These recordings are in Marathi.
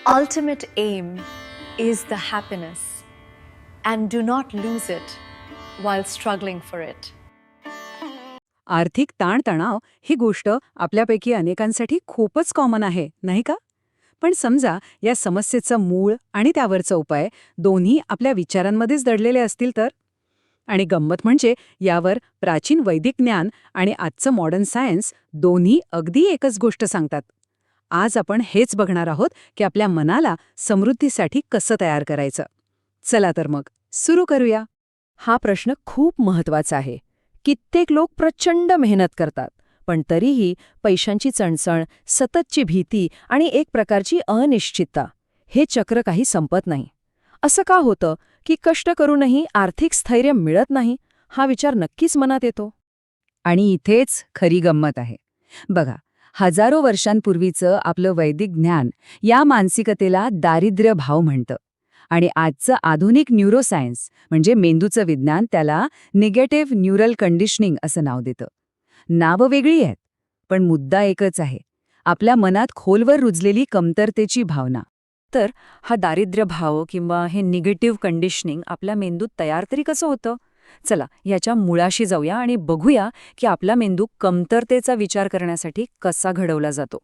ultimate aim is the happiness, and do not lose it while struggling for it. आर्थिक ताणतणाव ही गोष्ट आपल्यापैकी अनेकांसाठी खूपच कॉमन आहे, नाही का? पण समजा या समस्येचं मूळ आणि त्यावरचा उपाय दोन्ही आपल्या विचारांमध्येच दडलेले असतील तर? आणि गंमत म्हणजे यावर प्राचीन वैदिक ज्ञान आणि आजचं मॉडर्न सायन्स दोन्ही अगदी एकच गोष्ट सांगतात. आज आपण हेच बघणार आहोत की आपल्या मनाला समृद्धीसाठी कसं तयार करायचं. चला तर मग सुरू करूया. हा प्रश्न खूप महत्वाचा आहे. कित्येक लोक प्रचंड मेहनत करतात, पण तरीही पैशांची चणचण, सततची भीती आणि एक प्रकारची अनिश्चितता, हे चक्र काही संपत नाही. असं का होतं की कष्ट करूनही आर्थिक स्थैर्य मिळत नाही, हा विचार नक्कीच मनात येतो. आणि इथेच खरी गंमत आहे. बघा, हजारो वर्षांपूर्वीचं आपलं वैदिक ज्ञान या मानसिकतेला दारिद्र्य भाव म्हणतं. आणि आजचं आधुनिक न्यूरोसायन्स म्हणजे मेंदूचं विज्ञान त्याला निगेटिव्ह न्यूरल कंडिशनिंग असं नाव देतं. नावं वेगळी आहेत, पण मुद्दा एकच आहे, आपल्या मनात खोलवर रुजलेली कमतरतेची भावना. तर हा दारिद्र्य भाव किंवा हे निगेटिव्ह कंडिशनिंग आपल्या मेंदूत तयार तरी कसं होतं? चला याच्या मुळाशी जाऊया आणि बघूया की आपला मेंदू कमतरतेचा विचार करण्यासाठी कसा घडवला जातो.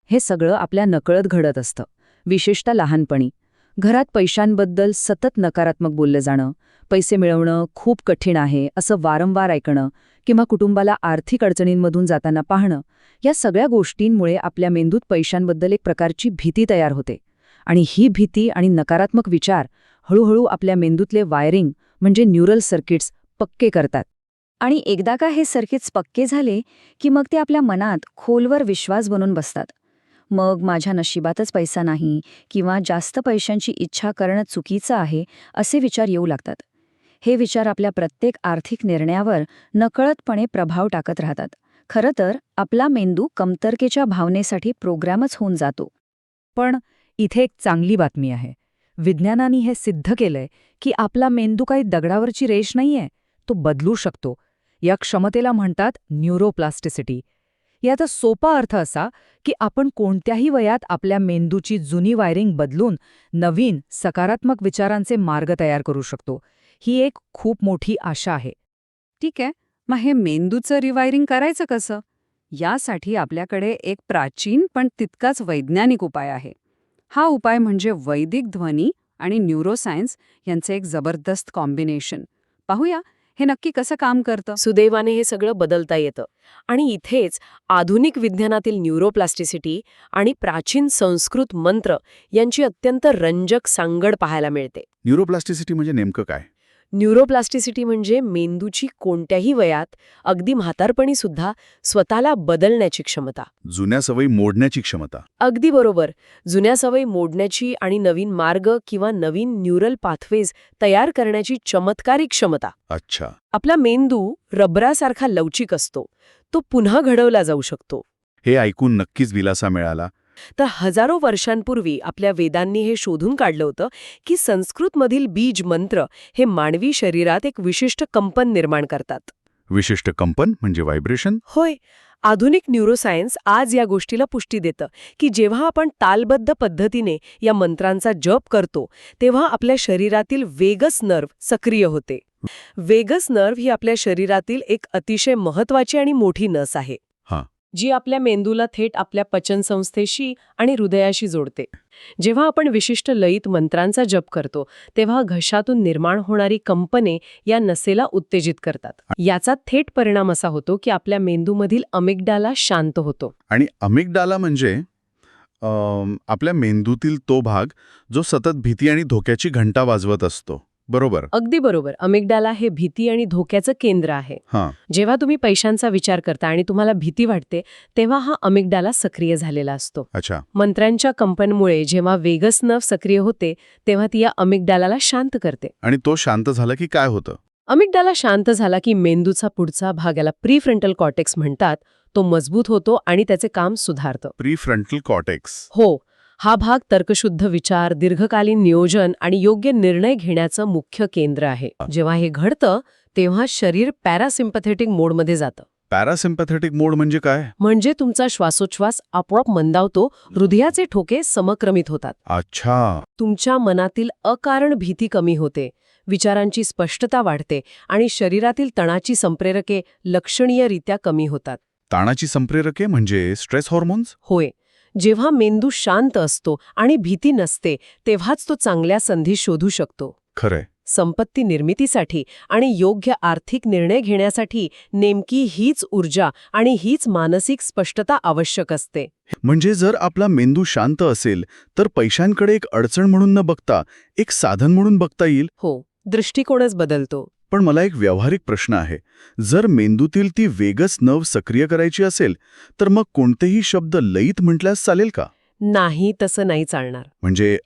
हे सगळं आपल्या नकळत घडत असतं, विशेषतः लहानपणी. घरात पैशांबद्दल सतत नकारात्मक बोललं जाणं, पैसे मिळवणं खूप कठीण आहे असं वारंवार ऐकणं, किंवा कुटुंबाला आर्थिक अडचणींमधून जाताना पाहणं, या सगळ्या गोष्टींमुळे आपल्या मेंदूत पैशांबद्दल एक प्रकारची भीती तयार होते. आणि ही भीती आणि नकारात्मक विचार हळूहळू आपल्या मेंदूतले वायरिंग म्हणजे न्यूरल सर्किट्स पक्के करतात. आणि एकदा का हे सर्किट्स पक्के झाले की मग ते आपल्या मनात खोलवर विश्वास बनून बसतात. मग माझ्या नशिबातच पैसा नाही किंवा जास्त पैशांची इच्छा करणं चुकीचं आहे असे विचार येऊ लागतात. हे विचार आपल्या प्रत्येक आर्थिक निर्णयावर नकळतपणे प्रभाव टाकत राहतात. खरं तर आपला मेंदू कमतरतेच्या भावनेसाठी प्रोग्रॅमच होऊन जातो. पण इथे एक चांगली बातमी आहे. विज्ञानाने हे सिद्ध केलंय की आपला मेंदू काही दगडावरची रेष नाहीये, तो बदलू शकतो. या क्षमतेला म्हणतात न्यूरोप्लास्टिसिटी. याचा सोपा अर्थ असा की आपण कोणत्याही वयात आपल्या मेंदूची जुनी वायरिंग बदलून नवीन सकारात्मक विचारांचे मार्ग तयार करू शकतो. ही एक खूप मोठी आशा आहे. ठीक आहे, मग हे मेंदूचं रिवायरिंग करायचं कसं? यासाठी आपल्याकडे एक प्राचीन पण तितकाच वैज्ञानिक उपाय आहे. हा उपाय म्हणजे वैदिक ध्वनी आणि न्यूरोसायन्स यांचे एक जबरदस्त कॉम्बिनेशन. पाहूया हे नक्की कसं काम करतं. सुदैवाने हे सगळं बदलता येतं. आणि इथेच आधुनिक विज्ञानातील न्यूरोप्लास्टिसिटी आणि प्राचीन संस्कृत मंत्र यांची अत्यंत रंजक सांगड पाहायला मिळते. न्यूरोप्लास्टिसिटी म्हणजे नेमकं काय? न्यूरोप्लास्टिसिटी म्हणजे मेंदूची कोणत्याही वयात, अगदी म्हातारपणी सुद्धा स्वतःला बदलण्याची क्षमता. जुन्या सवयी मोडण्याची क्षमता. अगदी बरोबर. जुन्या सवयी मोडण्याची आणि नवीन मार्ग किंवा नवीन न्यूरल पाथवेज तयार करण्याची चमत्कारी क्षमता. अच्छा. आपला मेंदू रबरासारखा लवचिक असतो, तो पुन्हा घडवला जाऊ शकतो. हे ऐकून नक्कीच दिलासा मिळाला. तर हजारो वर्षांपूर्वी आपल्या वेदांनी हे शोधून काढलं होतं की संस्कृतमधील बीज मंत्र हे मानवी शरीरात एक विशिष्ट कंपन निर्माण करतात. विशिष्ट कंपन म्हणजे व्हायब्रेशन? होय. आधुनिक न्यूरोसायन्स आज या गोष्टीला पुष्टी देतं की जेव्हा आपण तालबद्ध पद्धतीने या मंत्रांचा जप करतो तेव्हा आपल्या शरीरातील वेगस नर्व्ह सक्रिय होते. वेगस नर्व्ह ही आपल्या शरीरातील एक अतिशय महत्वाची आणि मोठी नस आहे, जी आपल्या मेंदूला थेट आपल्या पचनसंस्थेशी आणि हृदयाशी जोडते. जेव्हा आपण विशिष्ट लयीत मंत्रांचा जप करतो तेव्हा घशातून निर्माण होणारी कंपने या नसेला उत्तेजित करतात. याचा थेट परिणाम असा होतो की आपल्या मेंदूमधील अमिगडाला शांत होतो. आणि अमिगडाला म्हणजे आपल्या मेंदूतील तो भाग जो सतत भीती आणि धोक्याची घंटा वाजवत असतो, बरोबर? अगदी बरोबर. अमिगडाला हे भीती आणि धोक्याचं केंद्र आहे. जेव्हा तुम्ही पैशांचा विचार करता आणि तुम्हाला भीती वाटते तेव्हा हा अमिगडाला सक्रिय झालेला असतो. अच्छा. मंत्रांच्या कंपनमुळे जेव्हा वेगस नर्व्ह सक्रिय होते तेव्हा ती या अमिगडाला शांत करते. आणि तो शांत झाला की काय होतं? अमिगडाला शांत झाला की मेंदूचा पुढचा भाग, याला प्रीफ्रंटल कॉर्टेक्स म्हणतात, तो मजबूत होतो आणि त्याचे काम सुधारतं. Prefrontal cortex? हो. हा भाग तर्कशुद्ध विचार, दीर्घकालीन नियोजन आणि योग्य निर्णय घेण्याचं मुख्य केंद्र आहे. जेव्हा हे घडतं तेव्हा शरीर पॅरासिम्पथेटिक मोडमध्ये जातं. पॅरासिम्पॅथेटिक मोड म्हणजे काय? म्हणजे तुमचा श्वासोच्छ्वास आपोआप मंदावतो, हृदयाचे ठोके समक्रमित होतात. अच्छा. तुमच्या मनातील अकारण भीती कमी होते, विचारांची स्पष्टता वाढते आणि शरीरातील तणाची संप्रेरके लक्षणीयरित्या कमी होतात. ताणाची संप्रेरके म्हणजे स्ट्रेस हॉर्मोन्स? होय, जेव्हा मेंदू शांत असतो आणि भीती नसते तेव्हाच तो चांगल्या संधी शोधू शकतो. खरंय. संपत्ती निर्मितीसाठी आणि योग्य आर्थिक निर्णय घेण्यासाठी नेमकी हीच ऊर्जा आणि हीच मानसिक स्पष्टता आवश्यक असते. म्हणजे जर आपला मेंदू शांत असेल तर पैशांकडे एक अडचण म्हणून न बघता एक साधन म्हणून बघता येईल. हो, दृष्टिकोनच बदलतो. पण मला एक व्यावहारिक प्रश्न आहे. जर मेंदूतील ती वेगस नर्व सक्रिय करायची असेल तर मग कोणतेही शब्द लयीत म्हटल्यास चालेल का? नाही, तसं नाही चालणार. म्हणजे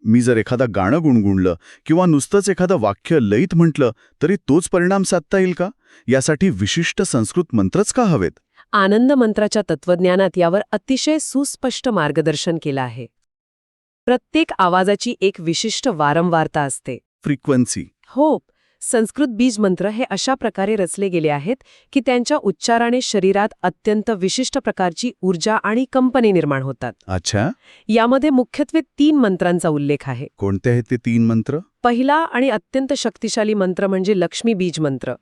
मी जर एखादा गाणं गुणगुणलं किंवा नुसतंच एखादं वाक्य लयीत म्हटलं तरी तोच परिणाम साधता येईल का? यासाठी विशिष्ट संस्कृत मंत्रच का हवेत? आनंद मंत्राच्या तत्वज्ञानात यावर अतिशय सुस्पष्ट मार्गदर्शन केलं आहे. प्रत्येक आवाजाची एक विशिष्ट वारंवारता असते. फ्रिक्वेन्सी. हो, संस्कृत बीज मंत्र हे अशा प्रकारे रचले गेले आहेत की त्यांच्या उच्चाराने शरीरात अत्यंत विशिष्ट प्रकारची ऊर्जा आणि कंपने निर्माण होतात. अच्छा. यामध्ये मुख्यत्वे 3 मंत्रांचा उल्लेख आहे. कोणते आहेत ते 3 मंत्र? पहिला आणि अत्यंत शक्तिशाली मंत्र म्हणजे लक्ष्मी बीज मंत्र.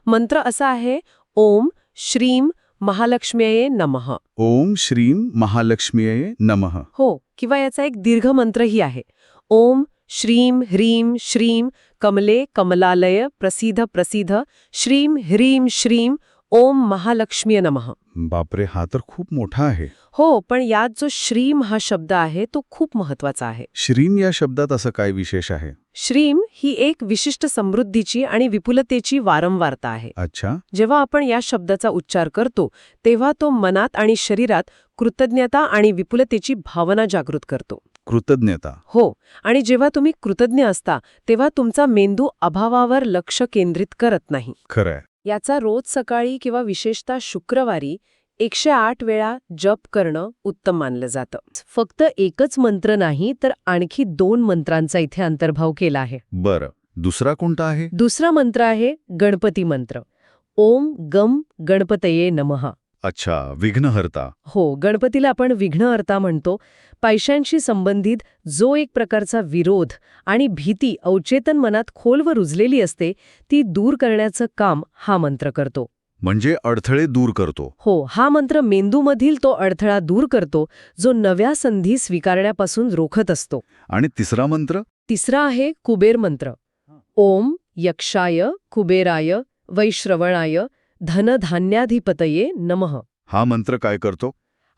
मंत्र असा आहे: ओम श्रीम महालक्ष्म्ये नमः. ओम श्रीम महालक्ष्मीये नमः. हो, किंवा याचा एक दीर्घ मंत्रही आहे: ओम श्रीम ह्रीम श्रीम कमले कमलालय प्रसिद्ध प्रसिद्ध श्रीम ह्रीम श्रीम ओम महालक्ष्म्ये नमः. बापरे, हा तर खूप मोठा आहे. हो, पण यात जो श्रीम हा शब्द आहे तो खूप महत्वाचा आहे. श्रीम या शब्दात असं काय विशेष आहे? श्रीम ही एक विशिष्ट समृद्धीची आणि विपुलतेची वारंवारता आहे. अच्छा. जेव्हा आपण या शब्दाचा उच्चार करतो तेव्हा तो मनात आणि शरीरात कृतज्ञता आणि विपुलतेची भावना जागृत करतो. कृतज्ञता. हो, आणि जेव्हा तुम्ही कृतज्ञ असता तेव्हा तुमचा मेंदू अभावावर लक्ष केंद्रित करत नाही. खरंय. याचा रोज सकाळी किंवा विशेषतः शुक्रवारी 108 वेळा जप करणं उत्तम मानलं जातं. फक्त एकच मंत्र नाही तर आणखी 2 मंत्रांचा इथे अंतर्भाव केला आहे. बरं, दुसरा कोणता आहे? दुसरा मंत्र आहे गणपती मंत्र. ओम गम गणपतये नमः. अच्छा, विघ्नहर्ता. हो, गणपतीला आपण विघ्नहर्ता म्हणतो. पैशांशी संबंधित जो एक प्रकारचा विरोध आणि भीती अवचेतन मनात खोलवर रुजलेली असते ती दूर करण्याचं काम हा मंत्र करतो. म्हणजे अडथळे दूर करतो. हो, हा मंत्र मेंदूमधील तो अडथळा दूर करतो जो नव्या संधी स्वीकारण्यापासून रोखत असतो. आणि तिसरा मंत्र? तिसरा आहे कुबेर मंत्र. ओम यक्षाय कुबेराय वैश्रवणाय धनधान्याधिपतये नमः. हा मंत्र काय करतो?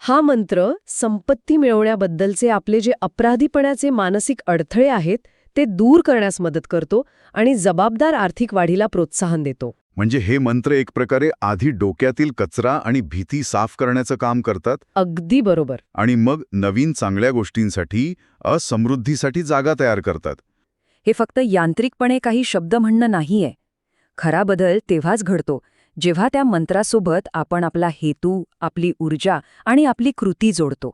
हा मंत्र संपत्ती मिळवण्याबद्दलचे आपले जे अपराधीपणाचे मानसिक अडथळे आहेत ते दूर करण्यास मदत करतो आणि जबाबदार आर्थिक वाढीला प्रोत्साहन देतो. म्हणजे हे मंत्र एक प्रकारे आधी डोक्यातील कचरा आणि भीती साफ करण्याचं काम करतात. अगदी बरोबर. आणि मग नवीन चांगल्या गोष्टींसाठी समृद्धीसाठी जागा तयार करतात. हे फक्त यांत्रिकपणे काही शब्द म्हणणं नाहीये. खरा बदल तेव्हाच घडतो जेव्हा त्या मंत्रासोबत आपण आपला हेतू, आपली ऊर्जा आणि आपली कृती जोडतो.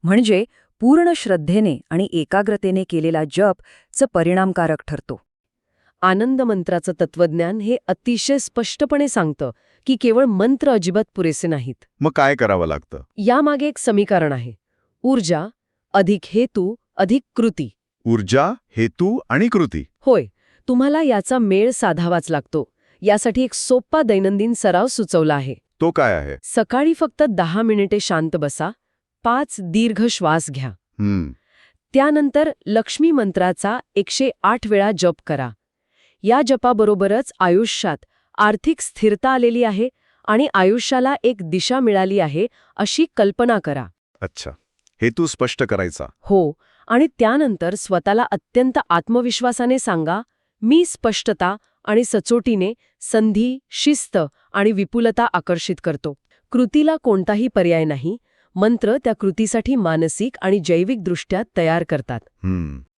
म्हणजे पूर्ण श्रद्धेने आणि एकाग्रतेने केलेला जप परिणामकारक ठरतो. आनंद मंत्राचं तत्वज्ञान हे अतिशय स्पष्टपणे सांगतं की केवळ मंत्र अजिबात पुरेसे नाहीत. मग काय करावं लागतं? यामागे एक समीकरण आहे: ऊर्जा अधिक हेतू अधिक कृती. ऊर्जा, हेतू आणि कृती. होय, तुम्हाला याचा मेळ साधावाच लागतो. यासाठी एक सोपा दैनंदिन सराव सुचवला आहे. तो काय आहे? सकाळी फक्त 10 मिनिटे शांत बसा, 5 दीर्घ श्वास घ्या. त्यानंतर लक्ष्मी मंत्राचा 108 वेळा जप करा. या जपाबरोबरच आयुष्यात आर्थिक स्थिरता आलेली आहे आणि आयुष्याला एक दिशा मिळाली आहे अशी कल्पना करा. अच्छा, हेतू स्पष्ट करायचा. हो, आणि त्यानंतर स्वतःला अत्यंत आत्मविश्वासाने सांगा, मी स्पष्टता आणि सचोटीने संधी, शिस्त आणि विपुलता आकर्षित करतो. कृतीला कोणताही पर्याय नाही. मंत्र त्या कृतीसाठी मानसिक आणि जैविकदृष्ट्या तयार करतात.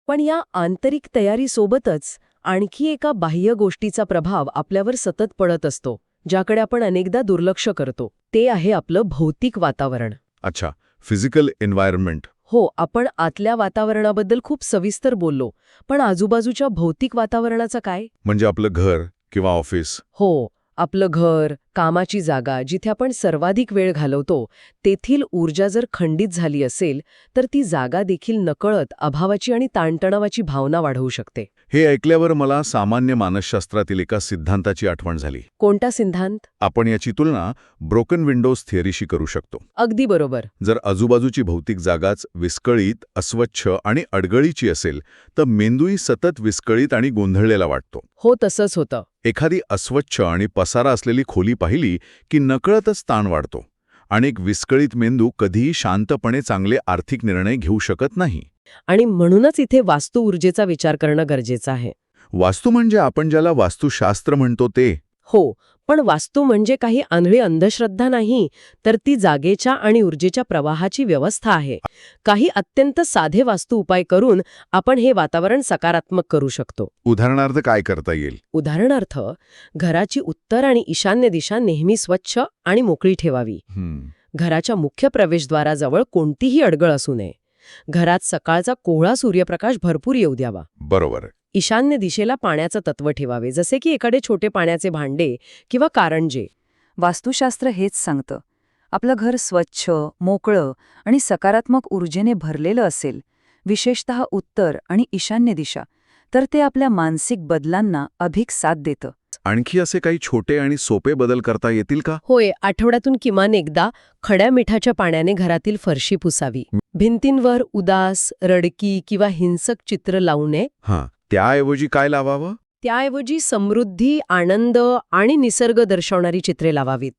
पण या आंतरिक तयारीसोबतच आणखी एका बाह्य गोष्टीचा प्रभाव आपल्यावर सतत पडत असतो, ज्याकडे आपण अनेकदा दुर्लक्ष करतो. ते आहे आपलं भौतिक वातावरण. अच्छा, फिजिकल एन्व्हायरमेंट. हो, आपण आतल्या वातावरणाबद्दल खूप सविस्तर बोललो, पण आजूबाजूच्या भौतिक वातावरणाचं काय? म्हणजे आपलं घर किंवा ऑफिस. हो, आपलं घर, कामाची जागा, जिथे आपण सर्वाधिक वेळ घालवतो, तेथील ऊर्जा जर खंडित झाली असेल, तर ती जागा देखील नकळत अभावाची आणि ताणतणावाची भावना वाढवू शकते. हे ऐकल्यावर मला सामान्य मानसशास्त्रातील एका सिद्धांताची आठवण झाली. कोणता सिद्धांत? आपण याची तुलना ब्रोकन विंडोज थिअरीशी करू शकतो. अगदी बरोबर. जर आजूबाजूची भौतिक जागाच विस्कळीत, अस्वच्छ आणि अडगळीची असेल, तर मेंदूही सतत विस्कळीत आणि गोंधळलेला वाटतो. हो, तसंच होतं. एखादी अस्वच्छ आणि पसारा असलेली खोली पाहिली की नकळतच ताण वाढतो. आणि एक विस्कळीत मेंदू कधीही शांतपणे चांगले आर्थिक निर्णय घेऊ शकत नाही. आणि म्हणूनच इथे वास्तू ऊर्जेचा विचार करणं गरजेचं आहे. वास्तू म्हणजे आपण ज्याला वास्तुशास्त्र म्हणतो ते. हो, पण वास्तू म्हणजे काही आंधळी अंधश्रद्धा नाही, तर ती जागेच्या आणि ऊर्जेच्या प्रवाहाची व्यवस्था आहे. काही अत्यंत साधे वास्तू उपाय करून आपण हे वातावरण सकारात्मक करू शकतो. उदाहरणार्थ काय करता येईल? उदाहरणार्थ, घराची उत्तर आणि ईशान्य दिशा नेहमी स्वच्छ आणि मोकळी ठेवावी. घराच्या मुख्य प्रवेशद्वाराजवळ कोणतीही अडगळ असू नये. घरात सकाळचा कोवळा सूर्यप्रकाश भरपूर येऊ द्यावा. बरोबर. ईशान्य दिशेला पाण्याचं तत्व ठेवावे, जसे की एखादे छोटे पाण्याचे भांडे किंवा कारंजे. वास्तुशास्त्र हेच सांगतं. आपलं घर स्वच्छ, मोकळं आणि सकारात्मक ऊर्जेने भरलेलं असेल, विशेषतः उत्तर आणि ईशान्य दिशा, तर ते आपल्या मानसिक बदलांना अधिक साथ देतं. आणखी असे काही छोटे आणि सोपे बदल करता येतील का? होय, आठवड्यातून किमान एकदा खड्या मिठाच्या पाण्याने घरातील फरशी पुसावी. भिंतींवर उदास, रडकी किंवा हिंसक चित्र लावू नये. त्याऐवजी काय लावावं? त्याऐवजी समृद्धी, आनंद आणि निसर्ग दर्शवणारी चित्रे लावावीत.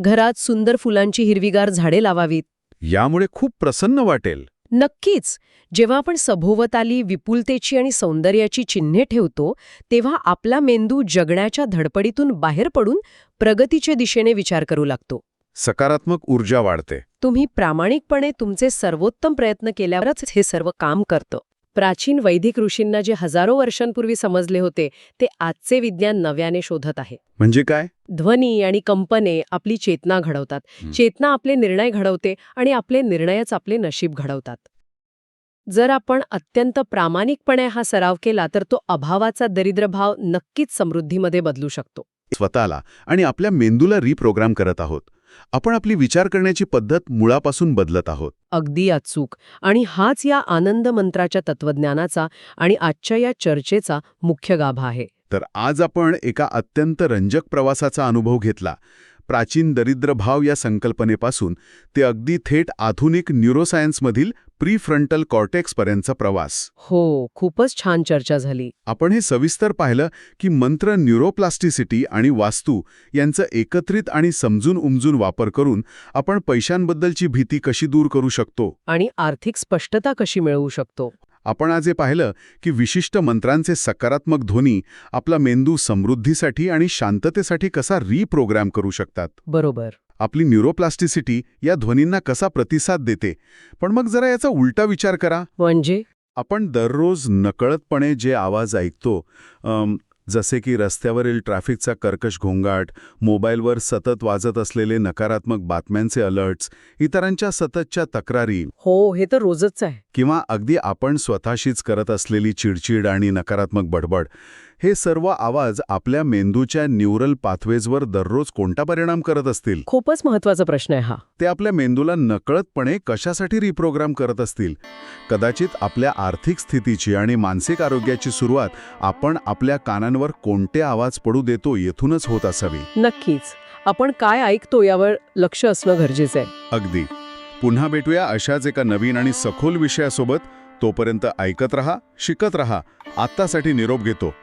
घरात सुंदर फुलांची हिरवीगार झाडे लावावीत. यामुळे खूप प्रसन्न वाटेल. नक्कीच. जेव्हा आपण सभोवताली विपुलतेची आणि सौंदर्याची चिन्हे ठेवतो, तेव्हा आपला मेंदू जगण्याच्या धडपडीतून बाहेर पडून प्रगतीच्या दिशेने विचार करू लागतो. सकारात्मक ऊर्जा वाढते. तुम्ही प्रामाणिकपणे तुमचे सर्वोत्तम प्रयत्न केल्यावरच हे सर्व काम करतं. प्राचीन वैदिक ऋषींना जे हजारो वर्षांपूर्वी समजले होते, ते आजचे विज्ञान नव्याने शोधत आहे. म्हणजे काय? ध्वनी आणि कंपने आपली चेतना घडवतात. चेतना आपले निर्णय घडवते आणि आपले निर्णयच आपले नशीब घडवतात. जर आपण अत्यंत प्रामाणिकपणे हा सराव केला, तर तो अभावाचा दरिद्रभाव नक्कीच समृद्धीमध्ये बदलू शकतो. स्वतःला आणि आपल्या मेंदूला रिप्रोग्राम करत आहोत. आपण आपली विचार करण्याची पद्धत मुळापासून बदलत आहोत. अगदी अचूक. आणि हाच या आनंद मंत्राच्या तत्वज्ञानाचा आणि आजच्या या चर्चेचा मुख्य गाभा आहे. तर आज आपण एका अत्यंत रंजक प्रवासाचा अनुभव घेतला. प्राचीन दरिद्रभाव या संकल्पनेपासून ते अगदी थेट आधुनिक न्यूरोसायन्समधील प्रीफ्रंटल कॉर्टेक्सपर्यंतचा प्रवास. हो, खूपच छान चर्चा झाली. आपण हे सविस्तर पाहिलं की मंत्र, न्यूरोप्लास्टिसिटी आणि वास्तू यांचं एकत्रित आणि समजून उमजून वापर करून आपण पैशांबद्दलची भीती कशी दूर करू शकतो आणि आर्थिक स्पष्टता कशी मिळवू शकतो. आपण आज हे पाहिलं की विशिष्ट मंत्रांचे सकारात्मक ध्वनी आपला मेंदू समृद्धीसाठी आणि शांततेसाठी कसा रिप्रोग्राम करू शकतात. बरोबर. आपली न्यूरोप्लास्टिसिटी या ध्वनींना कसा प्रतिसाद देते. पण मग जरा याचा उलटा विचार करा. म्हणजे आपण दररोज नकळतपणे जे आवाज ऐकतो, जसे की रस्त्यावरील ट्रॅफिकचा कर्कश घोंगाट, मोबाईलवर सतत वाजत असलेले नकारात्मक बातम्यांचे अलर्ट्स, इतरांच्या सततच्या तक्रारी, हो, हे तर रोजच आहे. किंवा अगदी आपण स्वतःशीच करत असलेली चिडचिड आणि नकारात्मक बडबड, हे सर्व आवाज आपल्या मेंदूच्या न्यूरल पाथवेजवर दररोज कोणता परिणाम करत असतील? खूपच महत्वाचा प्रश्न आहे हा. ते आपल्या मेंदूला नकळतपणे कशासाठी रिप्रोग्राम करत असतील? कदाचित आपल्या आर्थिक स्थितीची आणि मानसिक आरोग्याची सुरुवात आपण आपल्या कानांवर कोणते आवाज पडू देतो येथूनच होत असावी. नक्कीच. आपण काय ऐकतो यावर लक्ष असणं गरजेचं आहे. अगदी. पुन्हा भेटूया अशाच एका नवीन आणि सखोल विषयासोबत. तोपर्यंत ऐकत रहा, शिकत रहा. आत्तासाठी निरोप घेतो.